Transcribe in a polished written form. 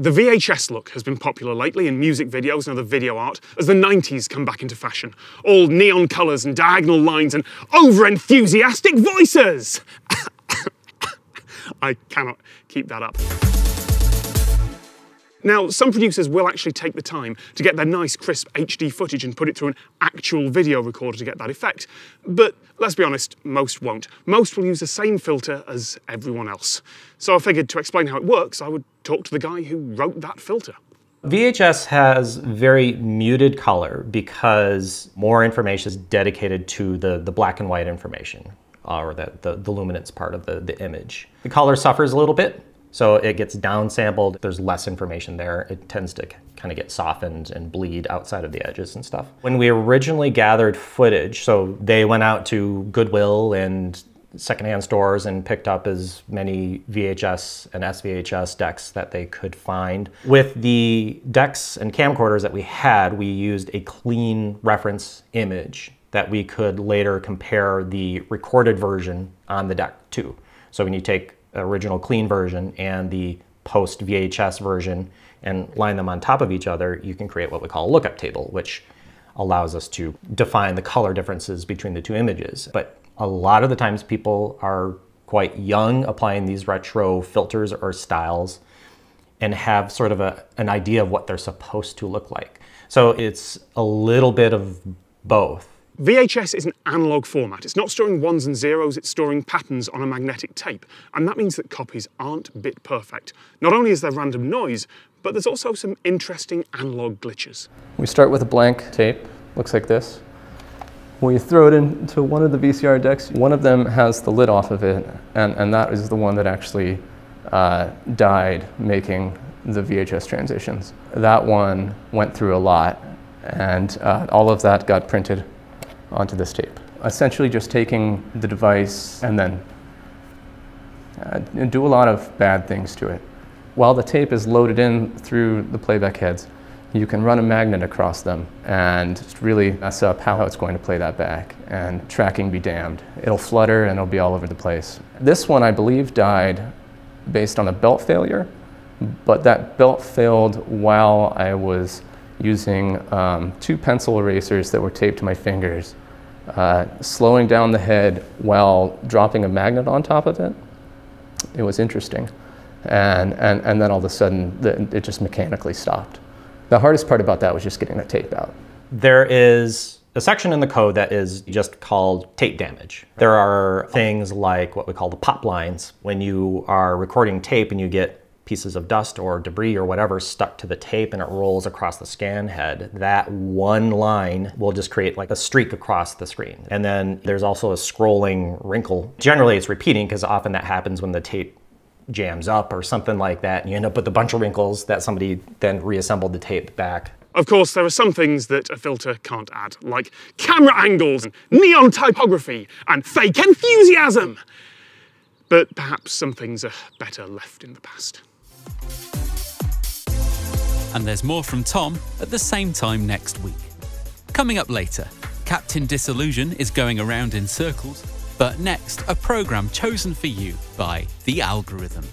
The VHS look has been popular lately in music videos and other video art as the 90s come back into fashion. All neon colours and diagonal lines and over-enthusiastic voices! I cannot keep that up. Now, some producers will actually take the time to get their nice, crisp HD footage and put it through an actual video recorder to get that effect. But let's be honest, most won't. Most will use the same filter as everyone else. So I figured to explain how it works, I would talk to the guy who wrote that filter. VHS has very muted color because more information is dedicated to the black and white information, or the luminance part of the image. The color suffers a little bit. So it gets downsampled, there's less information there. It tends to kind of get softened and bleed outside of the edges and stuff. When we originally gathered footage, so they went out to Goodwill and secondhand stores and picked up as many VHS and SVHS decks that they could find. With the decks and camcorders that we had, we used a clean reference image that we could later compare the recorded version on the deck to. So when you take original clean version and the post VHS version and line them on top of each other, you can create what we call a lookup table, which allows us to define the color differences between the two images. But a lot of the times people are quite young applying these retro filters or styles and have sort of an idea of what they're supposed to look like. So it's a little bit of both. VHS is an analog format. It's not storing ones and zeros, it's storing patterns on a magnetic tape. And that means that copies aren't bit perfect. Not only is there random noise, but there's also some interesting analog glitches. We start with a blank tape, looks like this. We throw it into one of the VCR decks. One of them has the lid off of it, and that is the one that actually died making the VHS transitions. That one went through a lot, and all of that got printed onto this tape. Essentially just taking the device and then do a lot of bad things to it. While the tape is loaded in through the playback heads, you can run a magnet across them and just really mess up how it's going to play that back, and tracking be damned. It'll flutter and it'll be all over the place. This one, I believe, died based on a belt failure, but that belt failed while I was using 2 pencil erasers that were taped to my fingers, slowing down the head while dropping a magnet on top of it. It was interesting. And then all of a sudden, it just mechanically stopped. The hardest part about that was just getting the tape out. There is a section in the code that is just called tape damage. There are things like what we call the pop lines. When you are recording tape and you get pieces of dust or debris or whatever stuck to the tape and it rolls across the scan head, that one line will just create like a streak across the screen. And then there's also a scrolling wrinkle. Generally it's repeating because often that happens when the tape jams up or something like that, and you end up with a bunch of wrinkles that somebody then reassembled the tape back. Of course, there are some things that a filter can't add, like camera angles, and neon typography, and fake enthusiasm. But perhaps some things are better left in the past. And there's more from Tom at the same time next week. Coming up later, Captain Disillusion is going around in circles, but next, a programme chosen for you by the algorithm.